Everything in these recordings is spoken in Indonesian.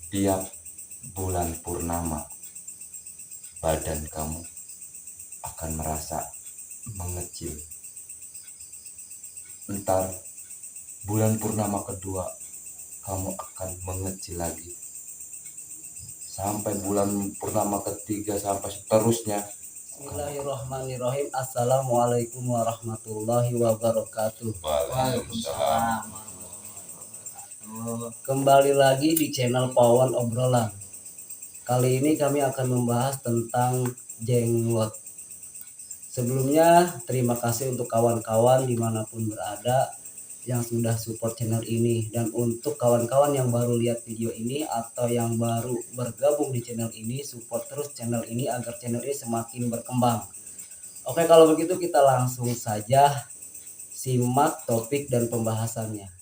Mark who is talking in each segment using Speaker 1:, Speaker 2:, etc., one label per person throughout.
Speaker 1: Tiap bulan purnama, badan kamu akan merasa mengecil. Entar bulan purnama kedua, kamu akan mengecil lagi. Sampai bulan purnama ketiga sampai seterusnya.
Speaker 2: Bismillahirrahmanirrahim. Assalamualaikum warahmatullahi wabarakatuh.
Speaker 1: Waalaikumsalam.
Speaker 2: Kembali lagi di channel Pawan Obrolan. Kali ini kami akan membahas tentang jenglot. Sebelumnya terima kasih untuk kawan-kawan dimanapun berada yang sudah support channel ini. Dan untuk kawan-kawan yang baru lihat video ini atau yang baru bergabung di channel ini, support terus channel ini agar channel ini semakin berkembang. Oke, kalau begitu kita langsung saja simak topik dan pembahasannya.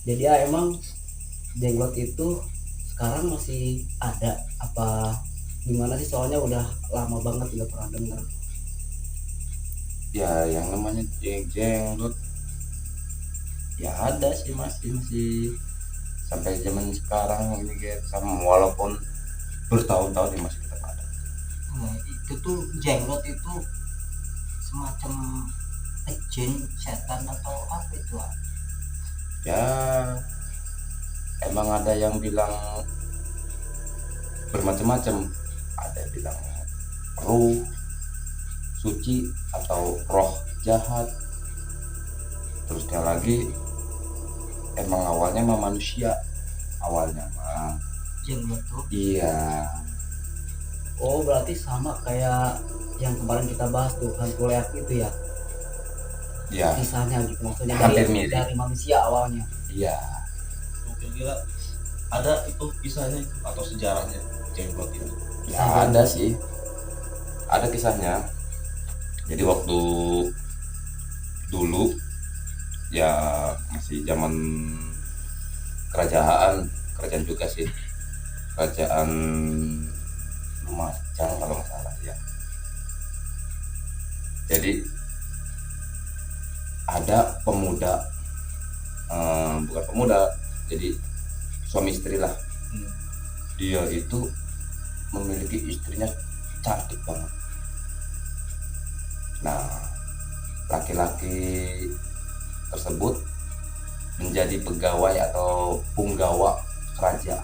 Speaker 2: Jadi ya emang jenglot itu sekarang masih ada apa gimana sih, soalnya udah lama banget nggak pernah dengar.
Speaker 1: Ya yang namanya jenglot ya ada sih, masih sampai zaman sekarang ini kayak sama, walaupun bertahun-tahun masih tetap ada.
Speaker 3: Itu tuh jenglot itu semacam jin, setan atau apa itu?
Speaker 1: Ya emang ada yang bilang bermacam-macam, ada yang bilang ruh suci atau roh jahat, terusnya lagi emang awalnya mah manusia, awalnya mah
Speaker 3: Jenglot tuh
Speaker 1: iya.
Speaker 2: Oh, berarti sama kayak yang kemarin kita bahas tuh, hantu leak itu ya,
Speaker 1: Ya
Speaker 2: kisahnya gitu, maksudnya
Speaker 1: hampir mirip.
Speaker 2: dari manusia awalnya.
Speaker 1: Iya.
Speaker 4: Kira-kira ada itu kisahnya atau sejarahnya jenglot itu?
Speaker 1: Ya ada sih, ada kisahnya. Jadi waktu dulu ya masih zaman kerajaan juga sih, kerajaan Lumajang kalau nggak salah ya. Jadi ada pemuda, bukan pemuda, jadi suami istri lah. Dia itu memiliki istrinya cantik banget. Nah, laki-laki tersebut menjadi pegawai atau punggawa kerajaan.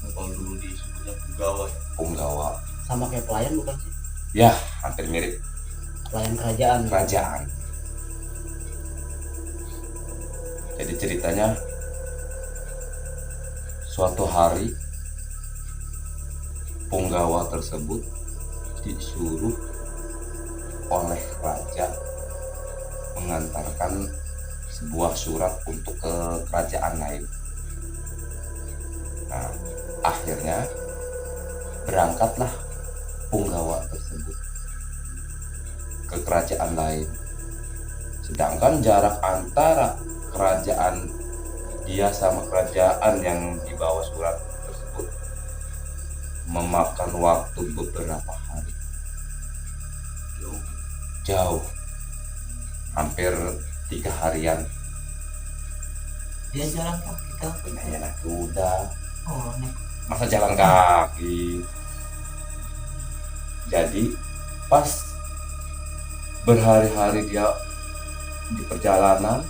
Speaker 4: Kalau dulu disebutnya
Speaker 1: Punggawa
Speaker 2: Sama kayak pelayan bukan sih?
Speaker 1: ya, hampir mirip,
Speaker 2: Pelayan kerajaan.
Speaker 1: kerajaan. Jadi ceritanya suatu hari punggawa tersebut disuruh oleh raja mengantarkan sebuah surat untuk ke kerajaan lain. Nah, akhirnya berangkatlah punggawa tersebut ke kerajaan lain. Sedangkan jarak antara kerajaan dia sama kerajaan yang dibawa surat tersebut memakan waktu beberapa hari. Jauh, hampir 3 harian.
Speaker 3: dia jalan kaki tuh.
Speaker 1: Ya naik kuda,
Speaker 3: Oh, nih
Speaker 1: masa jalan kaki. Jadi pas berhari-hari dia di perjalanan,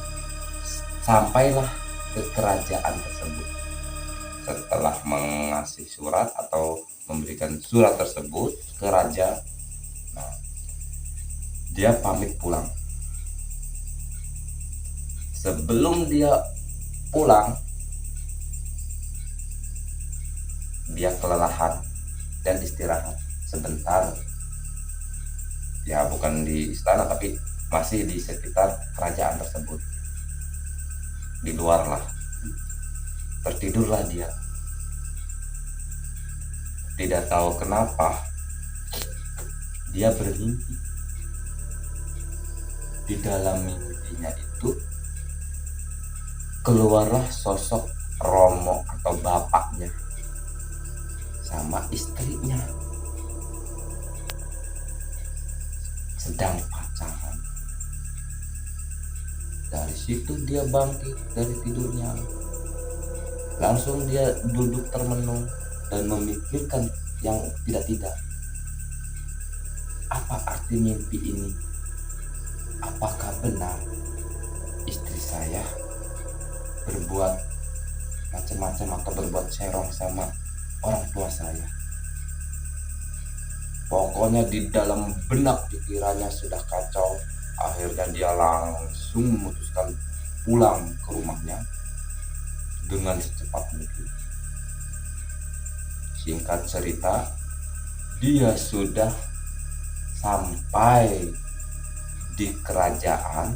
Speaker 1: sampailah ke kerajaan tersebut. Setelah mengasih surat atau memberikan surat tersebut ke raja, nah, dia pamit pulang. Sebelum dia pulang, dia kelelahan dan istirahat sebentar. Ya bukan di istana tapi masih di sekitar kerajaan tersebut. Di luar lah. Tertidurlah dia. Tidak tahu kenapa dia bermimpi. Di dalam mimpinya itu keluarlah sosok Romo atau bapaknya sama istrinya sedang pacaran. Dari situ dia bangkit dari tidurnya, langsung dia duduk termenung dan memikirkan yang tidak-tidak. Apa arti mimpi ini? Apakah benar istri saya berbuat macam-macam atau berbuat serong sama orang tua saya? Pokoknya di dalam benak pikirannya sudah kacau. Akhirnya dia langsung memutuskan pulang ke rumahnya dengan secepat mungkin. Singkat cerita, dia sudah sampai di kerajaan,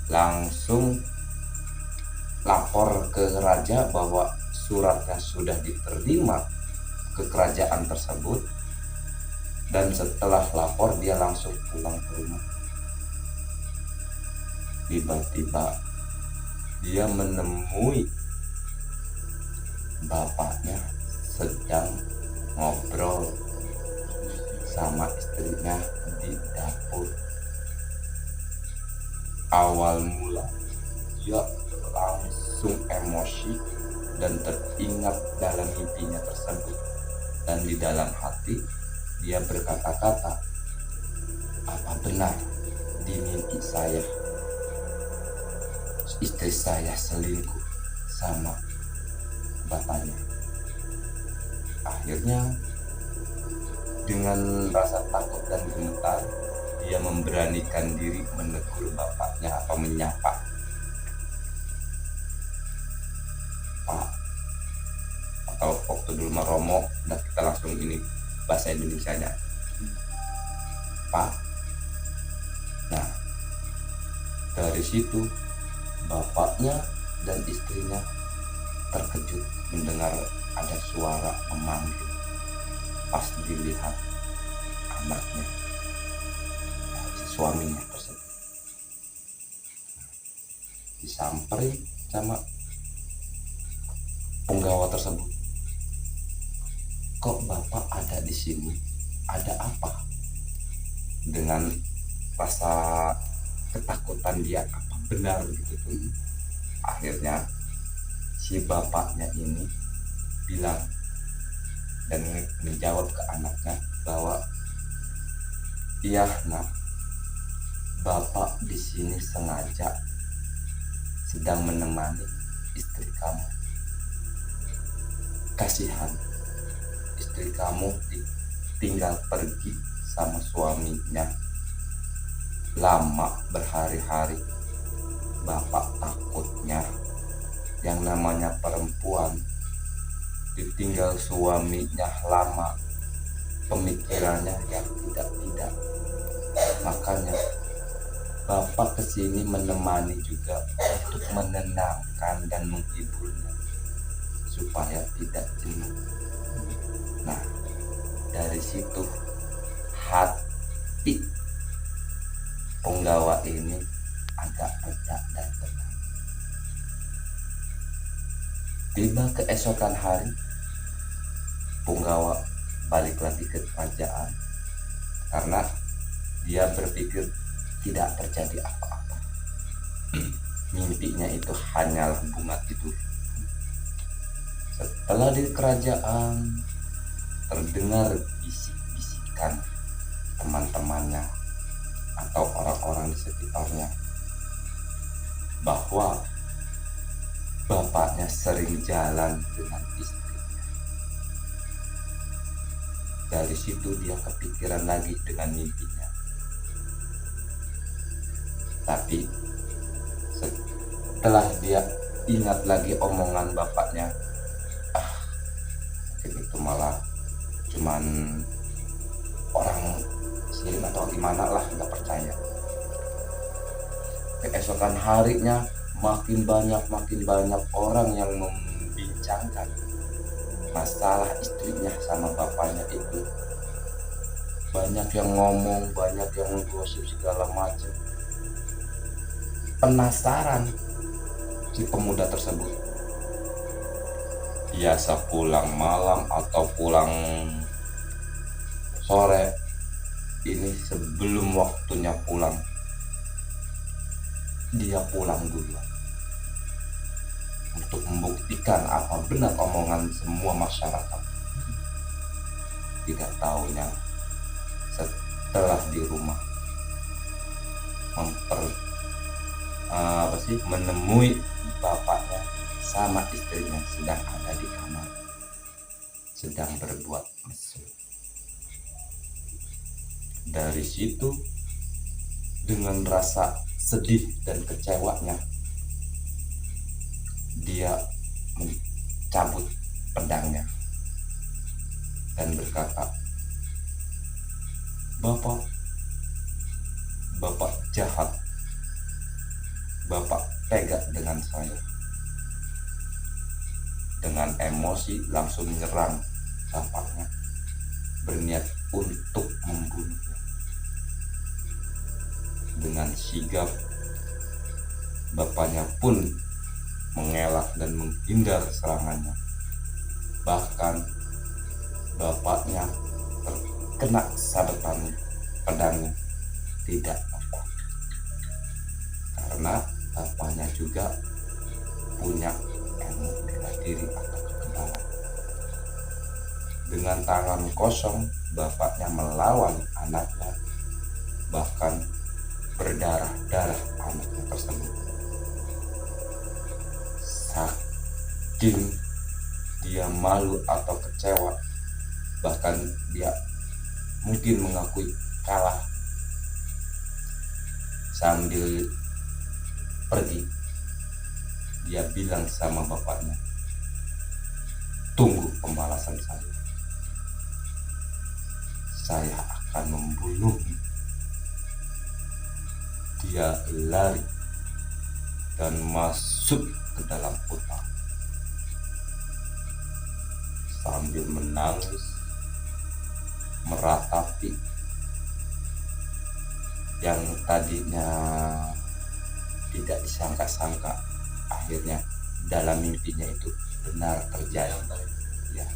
Speaker 1: langsung lapor ke raja bahwa suratnya sudah diterima ke kerajaan tersebut. Dan setelah lapor dia langsung pulang ke rumah. Tiba-tiba dia menemui bapaknya sedang ngobrol sama istrinya di dapur. Awal mula dia langsung emosi dan teringat dalam mimpinya tersebut, dan di dalam hati dia berkata-kata, apa benar di mimpi saya istri saya selingkuh sama bapaknya? Akhirnya dengan rasa takut dan gemetar, dia memberanikan diri menegur bapaknya atau menyapa, Pak, atau waktu dulu mah Romo, dan kita langsung ini bahasa Indonesianya, Pak. Nah, dari situ bapaknya dan istrinya terkejut mendengar ada suara memanggil. Pas dilihat anaknya, suaminya tersebut, disamperin sama penggawa tersebut. Kok bapak ada di sini? Ada apa? Dengan rasa ketakutan dia, apa benar gitu tuh. Akhirnya si bapaknya ini bilang dan menjawab ke anaknya bahwa iya nak, bapak di sini sengaja sedang menemani istri kamu. Kasihan istri kamu ditinggal pergi sama suaminya lama berhari-hari. Bapak takutnya yang namanya perempuan ditinggal suaminya lama, pemikirannya yang tidak-tidak. Makanya bapak kesini menemani juga untuk menenangkan dan menghiburnya supaya tidak jenuh. Nah, dari situ hati penggawa ini agak reda dan tenang. Tiba keesokan hari, penggawa balik lagi ke kerajaan karena dia berpikir tidak terjadi apa-apa. Mimpinya itu hanyalah bunga tidur. Setelah di kerajaan, terdengar bisik-bisikan teman-temannya atau orang-orang di sekitarnya bahwa bapaknya sering jalan dengan istrinya. Dari situ dia kepikiran lagi dengan mimpinya. Tapi setelah dia ingat lagi omongan bapaknya, mungkin itu malah cuman orang sirik atau gimana lah, nggak percaya. Keesokan harinya makin banyak orang yang membincangkan masalah istrinya sama bapaknya itu. Banyak yang ngomong, banyak yang menggosip segala macam. Penasaran si pemuda tersebut. biasa pulang malam atau pulang sore, ini sebelum waktunya pulang, dia pulang dulu untuk membuktikan apa benar omongan semua masyarakat. Tidak tahunya setelah di rumah menemui bapaknya sama istrinya sedang ada di kamar, sedang berbuat mesum. Dari situ, dengan rasa sedih dan kecewanya, dia mencabut pedangnya dan berkata, Bapak jahat, Bapak tega dengan saya. Dengan emosi langsung menyerang bapaknya, berniat untuk membunuhnya. Dengan sigap, bapaknya pun mengelak dan menghindar serangannya. Bahkan bapaknya terkena sabetan pedangnya tidak apa, karena bapaknya juga punya ilmu bela diri atau kekebalan. Dengan tangan kosong, bapaknya melawan anaknya, bahkan berdarah-darah anaknya tersebut. Saking dia malu atau kecewa, bahkan dia mungkin mengakui kalah. Sambil pergi, dia bilang sama bapaknya, tunggu pembalasan saya. Saya akan membunuhmu. Dia lari dan masuk ke dalam hutan sambil menangis, meratapi yang tadinya tidak disangka-sangka, akhirnya dalam mimpinya itu benar terjadi. Ya.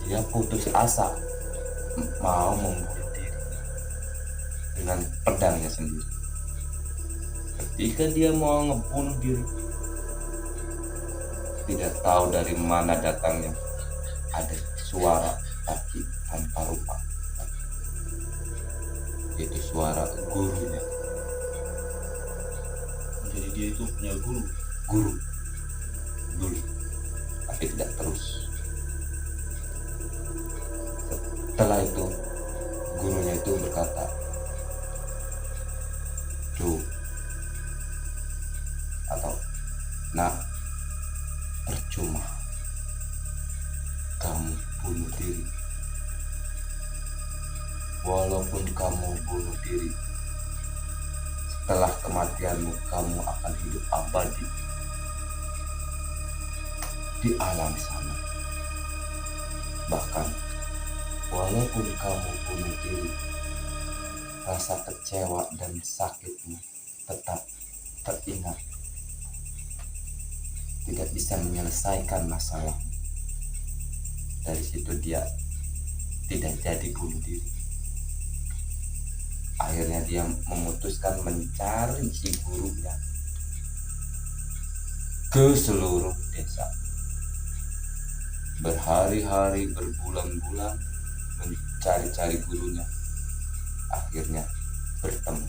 Speaker 1: Dia putus asa mau membunuh diri dengan pedangnya sendiri. Ketika dia mau ngebunuh diri, tidak tahu dari mana datangnya ada suara tapi tanpa rupa. Itu suara gurunya.
Speaker 4: Jadi dia itu punya guru
Speaker 1: Dulu, tapi tidak terus. Setelah itu gurunya itu berkata, "Duh," atau "Nak, percuma kamu bunuh diri. Walaupun kamu bunuh diri, setelah kematianmu kamu akan hidup abadi di alam sana. Bahkan walaupun kamu bunuh diri, rasa kecewa dan sakitmu tetap teringat. Tidak bisa menyelesaikan masalah." Dari situ dia tidak jadi bunuh diri. Akhirnya dia memutuskan mencari si gurunya ke seluruh desa. Berhari-hari, berbulan-bulan mencari-cari gurunya. Akhirnya bertemu.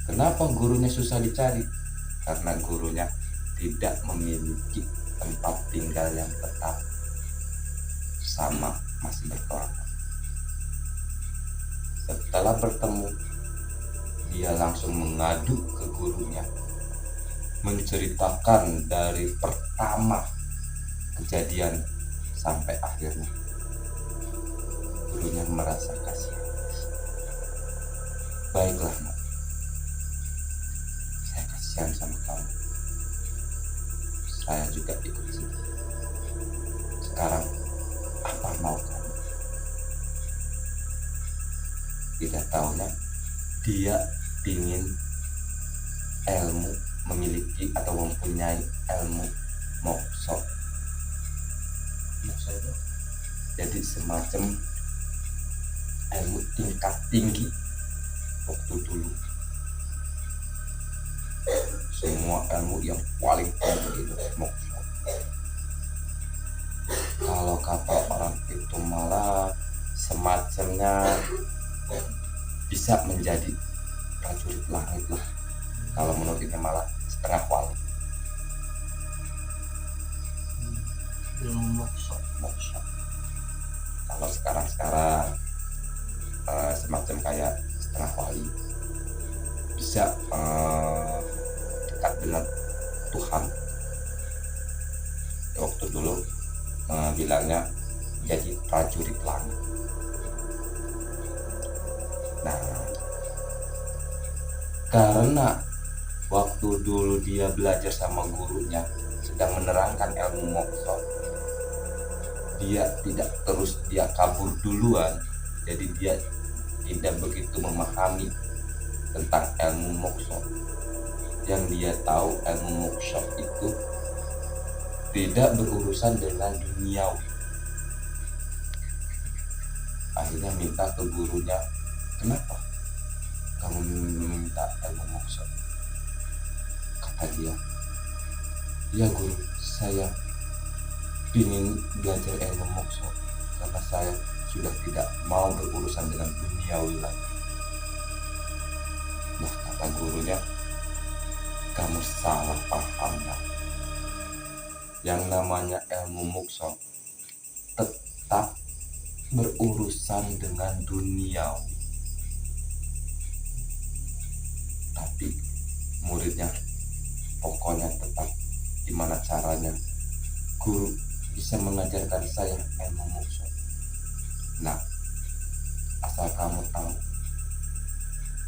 Speaker 1: Kenapa gurunya susah dicari? Karena gurunya tidak memiliki tempat tinggal yang tetap, sama masih berkelana. Setelah bertemu, dia langsung mengadu ke gurunya, menceritakan dari pertama kejadian sampai akhirnya. Gurunya merasa kasihan. "Baiklah, Nak, saya kasihan sama kamu. Saya juga ikut sedih. Sekarang apa mau kamu?" Tidak tahunya dia ingin ilmu memiliki atau mempunyai ilmu mokso.
Speaker 4: Moksa itu
Speaker 1: Jadi semacam ilmu tingkat tinggi waktu dulu. Semua ilmu yang paling tinggi itu mokso. Kalau kata orang itu malah semacamnya bisa menjadi prajurit langit lah. Kalau menurut ini malah setengah wali.
Speaker 3: ilmu mokso.
Speaker 1: Mokso. Kalau sekarang semacam kayak setengah wali, bisa dekat dengan Tuhan. Waktu dulu bilangnya jadi prajurit langit. Nah, karena waktu dulu dia belajar sama gurunya sedang menerangkan ilmu mokso, dia kabur duluan, jadi dia tidak begitu memahami tentang ilmu mokso. Yang dia tahu ilmu mokso itu tidak berurusan dengan duniawi. Akhirnya minta ke gurunya, kenapa kamu meminta ilmu mokso? Kata dia, ya guru, saya ingin belajar ilmu mokso karena saya sudah tidak mau berurusan dengan duniawi lagi. Nah, kata gurunya, kamu salah paham ya. Yang namanya ilmu mokso tetap berurusan dengan duniawi, tapi muridnya pokoknya tetap gimana caranya guru bisa mengajarkan saya ilmu mokso. Nah, asal kamu tahu,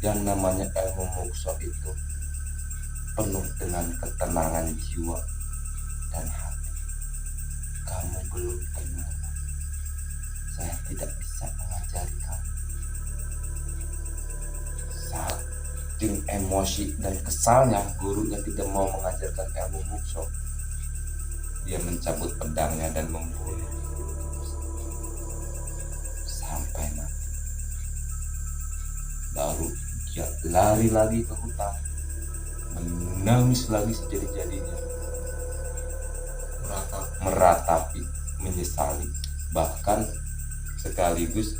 Speaker 1: yang namanya ilmu mokso itu penuh dengan ketenangan jiwa dan hati. Kamu belum tenang, saya tidak bisa mengajari kamu. Saking emosi dan kesalnya gurunya tidak mau mengajarkan ilmu mokso, dia mencabut pedangnya dan membunuh sampai mati. Baru dia lari lagi ke hutan, menangis lagi sejadi-jadinya, meratapi, menyesali, bahkan sekaligus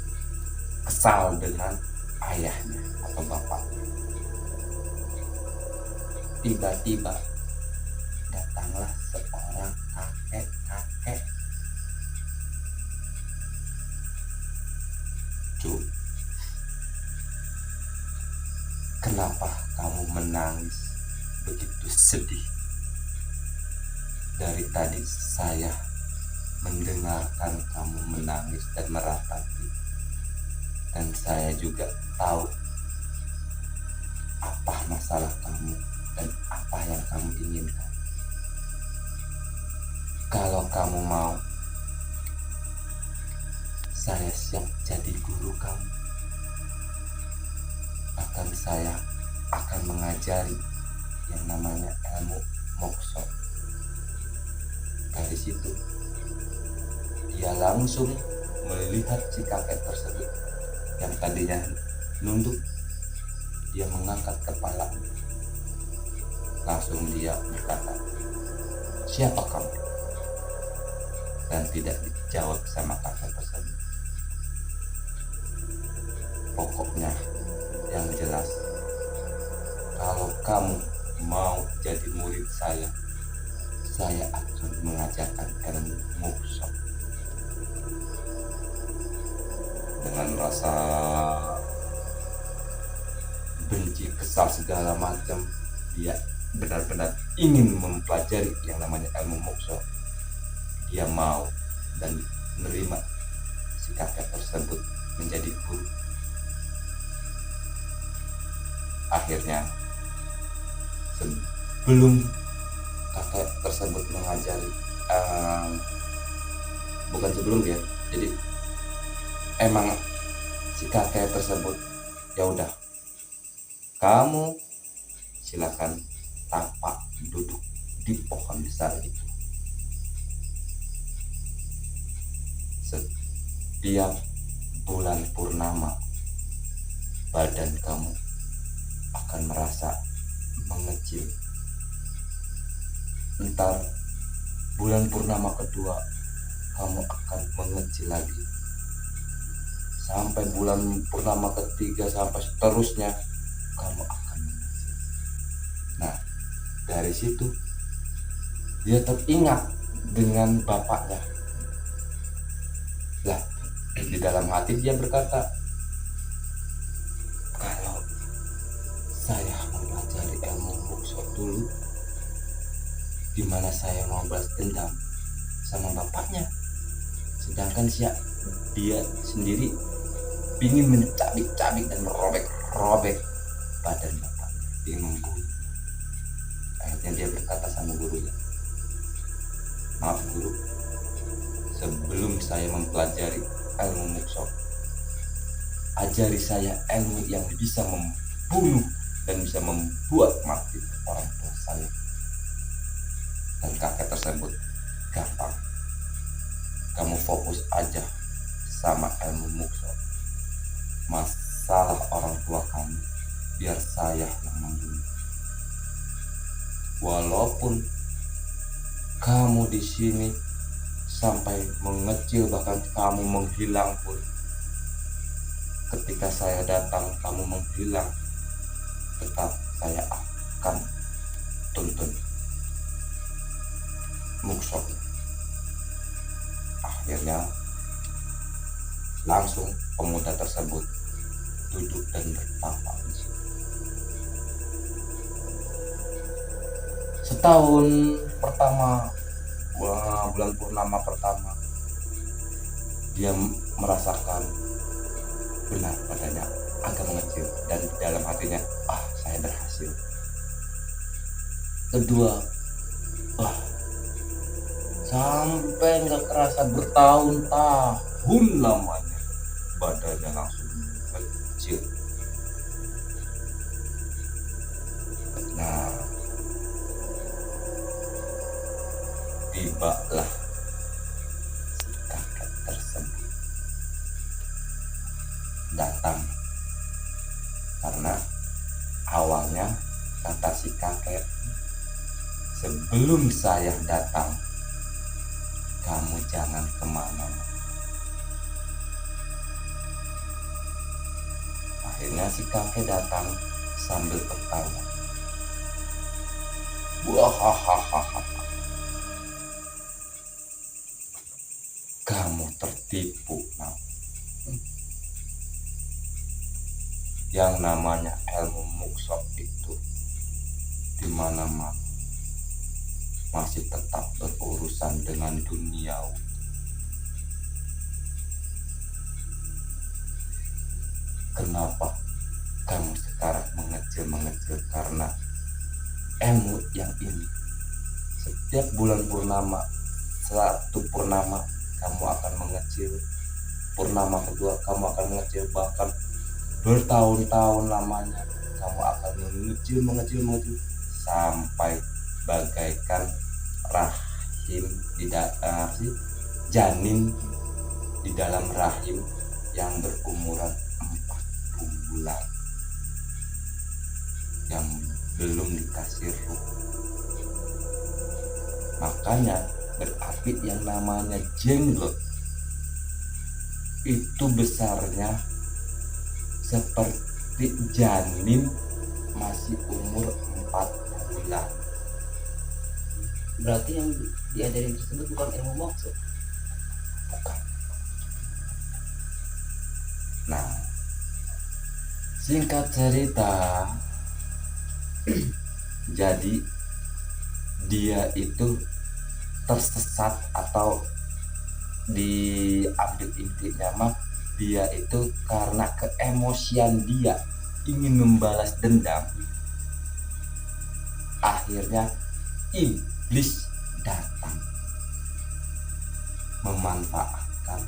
Speaker 1: kesal dengan ayahnya atau bapaknya. Tiba-tiba datanglah seorang kakek. Cu, kenapa kamu menangis begitu sedih? Dari tadi saya mendengarkan kamu menangis dan meratapi, dan saya juga tahu apa masalah kamu dan apa yang kamu inginkan. Kalau kamu mau, saya siap jadi guru kamu. Bahkan saya akan mengajari yang namanya ilmu mokso. Dari situ, dia langsung melihat si kakek tersebut yang tadinya nunduk. Dia mengangkat kepala. Langsung dia berkata, siapa kamu? Dan tidak dijawab sama kakek tersebut. Pokoknya yang jelas, kalau kamu mau jadi murid saya akan mengajarkan ilmu mokso. Dengan rasa benci, kesal segala macam, dia benar-benar ingin mempelajari yang namanya ilmu mokso. Dia mau dan menerima si kakek tersebut menjadi guru. Akhirnya, sebelum kakek tersebut mengajari, bukan sebelum dia, jadi emang si kakek tersebut, ya udah, kamu silakan bertapa duduk di pohon besar itu. Setiap bulan purnama, badan kamu akan merasa mengecil. Entar bulan purnama kedua, kamu akan mengecil lagi. Sampai bulan purnama ketiga sampai seterusnya, kamu akan mengecil. Nah, dari situ dia teringat dengan bapaknya. Lah, di dalam hati dia berkata, kalau saya mempelajari ilmu mukso dulu, gimana saya mau balas dendam sama bapaknya, sedangkan dia sendiri ingin mencabik-cabik dan merobek-robek badan bapaknya, ingin membunuh. Akhirnya dia berkata sama gurunya, maaf guru, sebelum saya mempelajari ilmu mukso, ajari saya ilmu yang bisa membunuh dan bisa membuat mati orang tua saya. Dan kakek tersebut, gampang, kamu fokus aja sama ilmu mukso. Masalah orang tua kamu biar saya yang membunuh. Walaupun kamu di sini sampai mengecil, bahkan kamu menghilang pun, ketika saya datang kamu menghilang, tetap saya akan tuntun mukso. Akhirnya langsung pemuda tersebut duduk dan bertapa di situ. Setahun pertama, bulan purnama pertama, dia merasakan benar badannya agak mengecil, dan di dalam hatinya, saya berhasil. Kedua, sampai nggak kerasa bertahun-tahun lamanya badannya langsung kecil. Nah, tibalah si kakek tersebut datang, karena awalnya kata si kakek, sebelum saya datang kamu jangan kemana-mana. Akhirnya si kakek datang sambil tertawa. Wahahaha, kamu tertipu, nak. Yang namanya ilmu mukso itu di mana-mana masih tetap berurusan dengan duniawi. Kenapa kamu sekarang mengecil karena ilmu yang ini? Setiap bulan purnama, satu purnama kamu akan mengecil, purnama kedua kamu akan mengecil, bahkan bertahun-tahun lamanya kamu akan mengecil sampai bagaikan rahim janin di dalam rahim yang berumuran 40 bulan yang belum dikasih ruh. Makanya berarti yang namanya jenglot itu besarnya seperti janin masih umur 4 bulan.
Speaker 2: Berarti yang diajarin tersebut bukan ilmu mokso.
Speaker 1: Bukan. Nah, singkat cerita, jadi dia itu tersesat, atau diambil intinya mah dia itu karena keemosian dia ingin membalas dendam. Akhirnya iblis datang memanfaatkan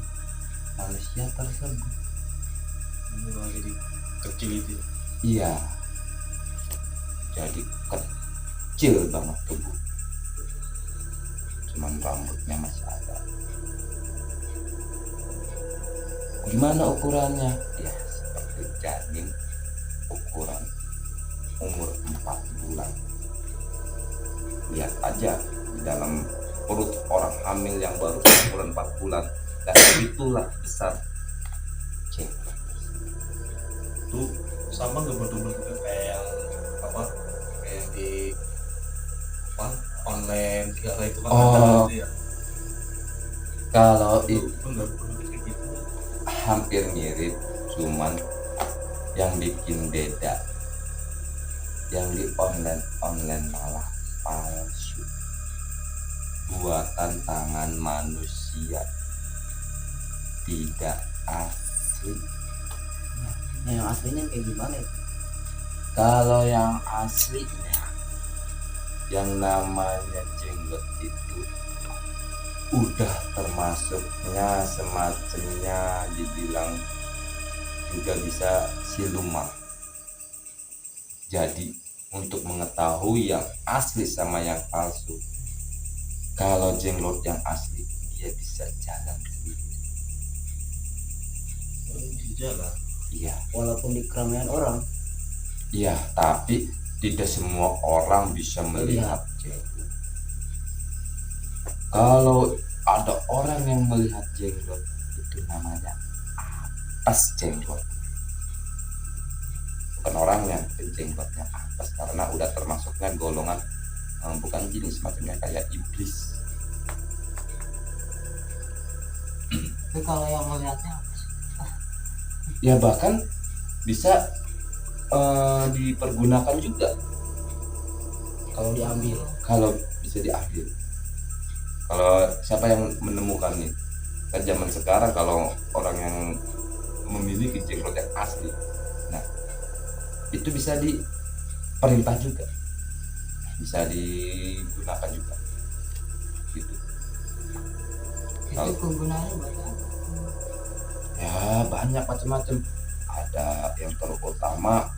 Speaker 1: manusia tersebut.
Speaker 4: Jadi kecil itu.
Speaker 1: Iya, jadi kecil banget tubuh, cuman rambutnya masih ada. Gimana ukurannya? Ya seperti janin ukuran umur 4 bulan. Lihat aja di dalam perut orang hamil yang baru umur 4 bulan, dan itulah besar jenglot.
Speaker 4: Itu sama nggak bentuk-bentuknya kayak yang apa, kayak yang di apa online segala itu kan
Speaker 1: Oh.
Speaker 4: ada gitu ya.
Speaker 1: Kalau
Speaker 4: Itu
Speaker 1: itu
Speaker 4: nggak bentuk kayak gitu.
Speaker 1: hampir mirip, cuman yang bikin beda, yang di online malah palsu, buatan tangan manusia, tidak asli.
Speaker 2: Nah, yang aslinya kayak gimana ya?
Speaker 1: Kalau yang aslinya, yang namanya jenggot itu udah termasuknya semacamnya dibilang juga bisa siluman. Jadi untuk mengetahui yang asli sama yang palsu, kalau jenglot yang asli dia bisa jalan sendiri.
Speaker 4: Di jalan.
Speaker 1: Iya,
Speaker 2: Walaupun di keramaian orang.
Speaker 1: iya, tapi tidak semua orang bisa melihat jenglot. Kalau ada orang yang melihat jenglot, itu namanya apes jenglot. Bukan orangnya, jenglotnya apes, karena udah termasuknya golongan bukan jin, semacamnya kayak iblis.
Speaker 3: Tapi kalau yang melihatnya apa sih?
Speaker 1: Ya bahkan bisa dipergunakan juga
Speaker 2: Kalau diambil.
Speaker 1: kalau bisa diambil. Kalau siapa yang menemukan nih, kan zaman sekarang kalau orang yang memiliki jenglot yang asli, nah itu bisa diperintah juga, bisa digunakan juga gitu.
Speaker 3: Itu kegunaannya buat apa?
Speaker 1: Ya banyak macam-macam, ada yang terutama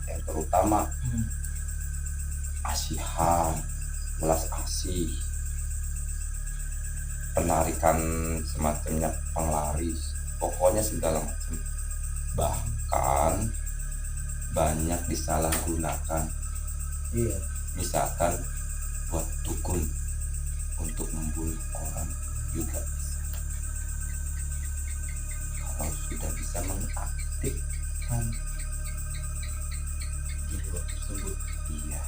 Speaker 1: asihan, belas asih, penarikan semacamnya penglaris, pokoknya segala macam. Bahkan banyak disalahgunakan,
Speaker 2: Iya.
Speaker 1: misalkan buat dukun untuk membunuh orang juga bisa. Kalau sudah bisa mengaktifkan
Speaker 4: Jenglot tersebut.
Speaker 1: iya.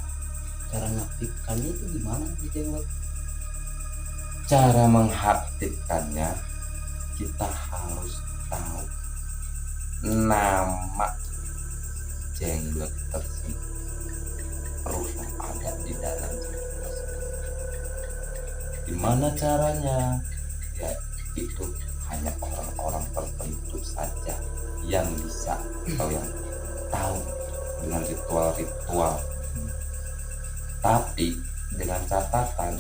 Speaker 2: Cara ngaktifkannya itu gimana di jenglot?
Speaker 1: Cara mengaktifkannya, kita harus tahu nama jenglot tersebut, ruh yang ada di dalam jenglot tersebut. Gimana caranya? Ya itu hanya orang-orang tertentu saja yang bisa atau yang tahu dengan ritual-ritual. Tapi dengan catatan,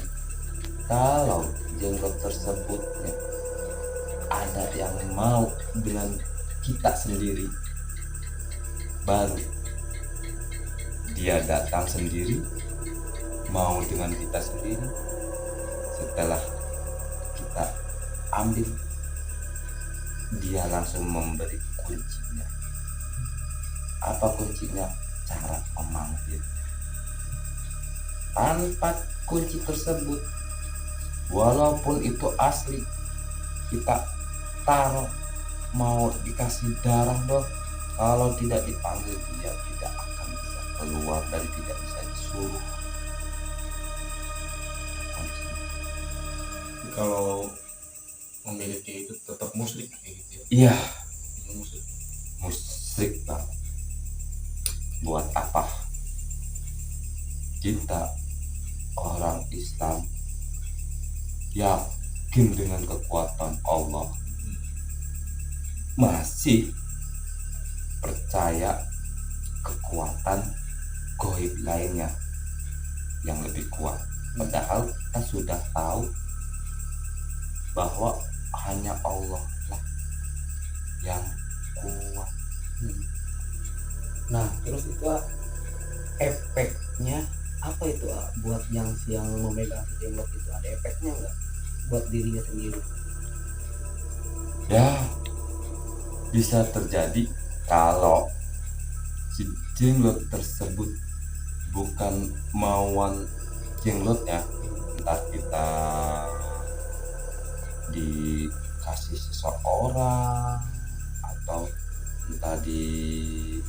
Speaker 1: kalau jenglot tersebutnya ada yang mau dengan kita sendiri, baru dia datang sendiri, mau dengan kita sendiri. Setelah kita ambil, dia langsung memberi kuncinya. Apa kuncinya? Cara memanggil. Tanpa kunci tersebut, walaupun itu asli, kita taruh mau dikasih darah dong, kalau tidak dipanggil dia tidak akan bisa keluar dan tidak bisa disuruh.
Speaker 4: Kalau memiliki itu tetap musyrik kayak gitu ya.
Speaker 1: Iya,
Speaker 4: Musyrik.
Speaker 1: musyrik banget. Buat apa kita orang Islam yakin dengan kekuatan Allah, masih percaya kekuatan goib lainnya yang lebih kuat, padahal kita sudah tahu bahwa hanya Allah lah yang kuat.
Speaker 2: Nah, terus itu efeknya apa itu buat yang memegang si jenglot itu ada efeknya nggak buat dirinya sendiri?
Speaker 1: Ya, bisa terjadi kalau si jenglot tersebut bukan mauan jenglotnya, entah kita dikasih seseorang atau entah dibeli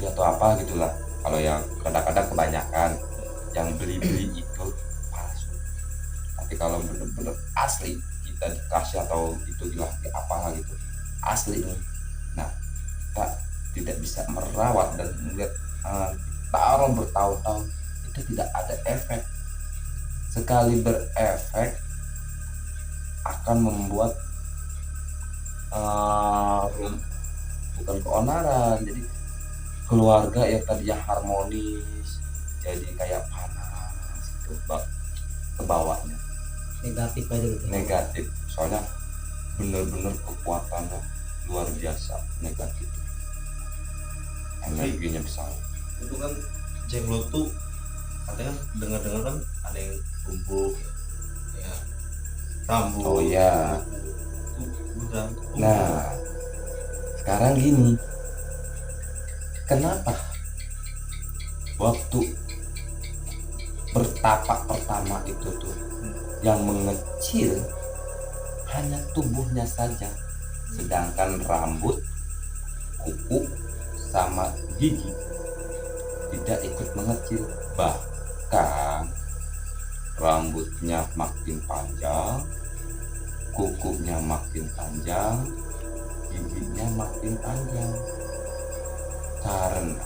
Speaker 1: atau apa gitulah. Kalau yang kadang-kadang kebanyakan yang beli-beli itu palsu, tapi kalau bener-bener asli kita dikasih atau itu gila apalah gitu asli nih, nah kita tidak bisa merawat dan melihat taruh bertahun-tahun itu tidak ada efek. Sekali berefek akan membuat bukan keonaran, jadi keluarga yang tadinya harmonis jadi kayak panas itu ke bawahnya
Speaker 2: Negatif aja gitu.
Speaker 1: negatif, soalnya bener-bener kekuatannya luar biasa negatif, energinya besar.
Speaker 4: Itu kan jenglot tuh katanya kan dengar-dengar kan ada yang tumbuk ya, rambut.
Speaker 1: Oh iya.
Speaker 4: Itu beneran tumbuk.
Speaker 1: Nah sekarang gini, kenapa waktu bertapak pertama itu tuh yang mengecil hanya tubuhnya saja, sedangkan rambut, kuku, sama gigi tidak ikut mengecil, bahkan rambutnya makin panjang, kukunya makin panjang, giginya makin panjang, karena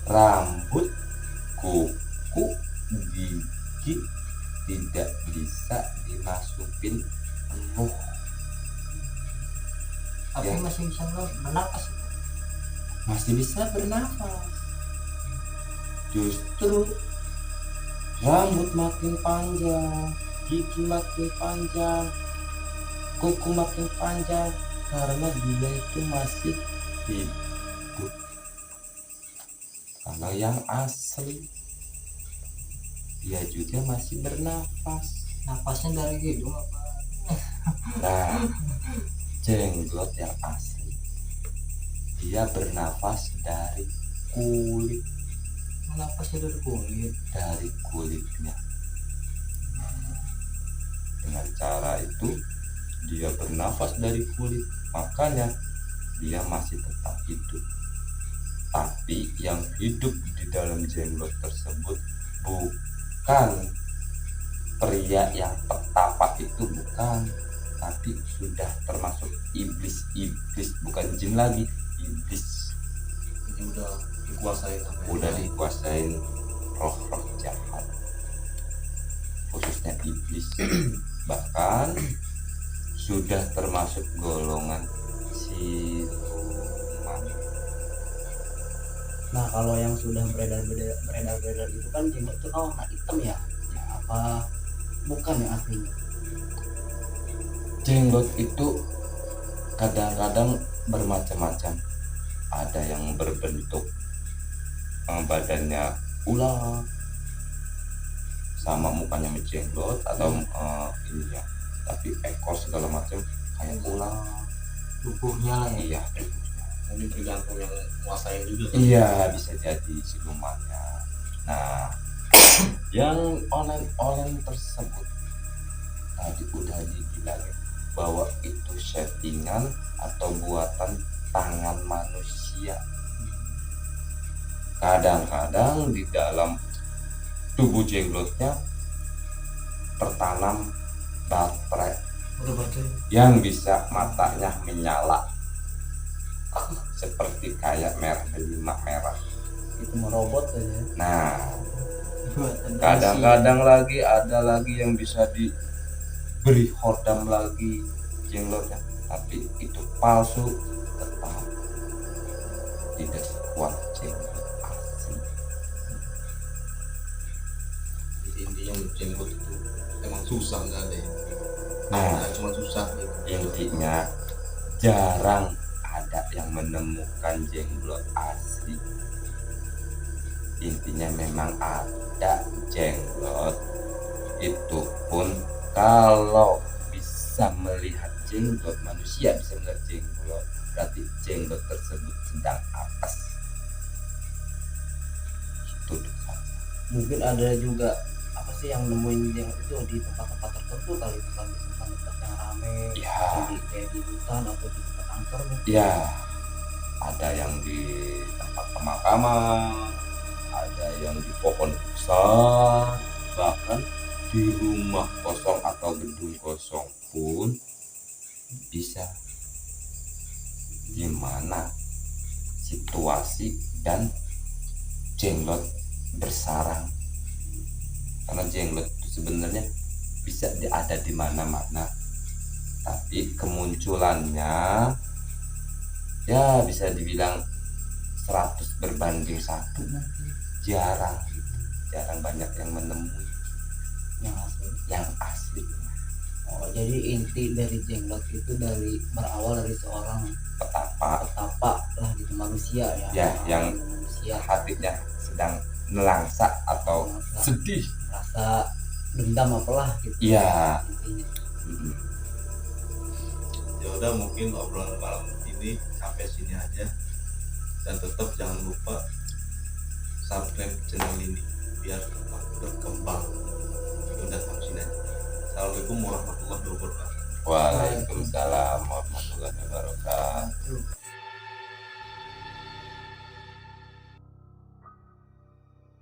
Speaker 1: rambut, kuku, gigi tidak bisa dimasukin penuh.
Speaker 3: Tapi
Speaker 1: Ya.
Speaker 3: masih bisa bernapas.
Speaker 1: Masih bisa bernafas. Justru rambut makin panjang, gigi makin panjang, kuku makin panjang, karena dia itu masih hidup. Kalau yang asli dia juga masih bernafas.
Speaker 3: Napasnya dari hidung apa?
Speaker 1: Nah, jenglot yang asli dia bernafas dari kulit,
Speaker 3: Napasnya dari kulit.
Speaker 1: dari kulitnya. Dengan cara itu dia bernafas dari kulit, makanya dia masih tetap hidup. Tapi yang hidup di dalam jenglot tersebut bukan pria yang pertapa itu, bukan, tapi sudah termasuk iblis, bukan jin lagi, iblis.
Speaker 4: Ini udah dikuasain apa ya?
Speaker 1: Udah dikuasain roh-roh jahat, khususnya iblis. Bahkan sudah termasuk golongan siluman.
Speaker 2: Nah kalau yang sudah beredar itu kan jenglot itu warna hitam ya? Ya apa bukan yang aslinya?
Speaker 1: Jenglot itu kadang-kadang bermacam-macam. Ada yang berbentuk badannya ular sama mukanya menjenglot, atau ininya tapi ekor segala macam kayak ular.
Speaker 3: Tubuhnya lah ya.
Speaker 1: Iya,
Speaker 4: Mungkin tergantung yang nguasain juga kan.
Speaker 1: iya bisa jadi silumannya. Nah, yang online tersebut tadi udah dibilangin bahwa itu settingan atau buatan tangan manusia. Kadang-kadang di dalam tubuh jenglotnya tertanam baterai
Speaker 3: Udah baca.
Speaker 1: yang bisa matanya menyala seperti kayak delima merah.
Speaker 2: Itu merobot aja.
Speaker 1: Nah,
Speaker 3: Buatan
Speaker 1: kadang-kadang lagi ada lagi yang bisa diberi hodam lagi jenglotnya, tapi itu palsu, tetap tidak sekuat jenglot asli.
Speaker 4: Jadi intinya jenglot itu emang susah, nggak ada ya.
Speaker 1: Nah,
Speaker 4: Cuma susah gitu.
Speaker 1: intinya jarang ada yang menemukan jenglot asli. intinya memang ada jenglot, itu pun kalau bisa melihat jenglot, manusia bisa melihat jenglot, berarti jenglot tersebut sedang apes. Itu
Speaker 2: Mungkin ada juga apa sih yang nemuin jenglot itu di tempat-tempat tertentu kali, bukan di tempat-tempat yang rame,
Speaker 1: ya,
Speaker 2: kayak di hutan atau di tempat angker mungkin.
Speaker 1: ya ada yang di tempat pemakaman, ada yang di pohon besar, bahkan di rumah kosong atau gedung kosong pun bisa. Gimana situasi dan jenglot bersarang, karena jenglot itu sebenarnya bisa ada di mana-mana, tapi kemunculannya ya bisa dibilang 100 berbanding 1, jarang banyak yang menemui yang asli.
Speaker 2: Oh, jadi inti dari jenglot itu berawal dari seorang
Speaker 1: Petapa
Speaker 2: lah gitu, manusia ya.
Speaker 1: ya, yang
Speaker 2: Manusia
Speaker 1: hatinya sedang nelangsa atau
Speaker 2: Nelangsa.
Speaker 1: sedih.
Speaker 2: rasa dendam apalah gitu.
Speaker 1: Iya.
Speaker 2: Intinya.
Speaker 4: Ya udah, mungkin obrolan malam ini sampai sini aja, dan tetap jangan lupa subscribe channel ini biar tetap berkembang. Udah, sampai sini aja. Assalamualaikum warahmatullahi wabarakatuh.
Speaker 1: Waalaikumsalam warahmatullahi wabarakatuh.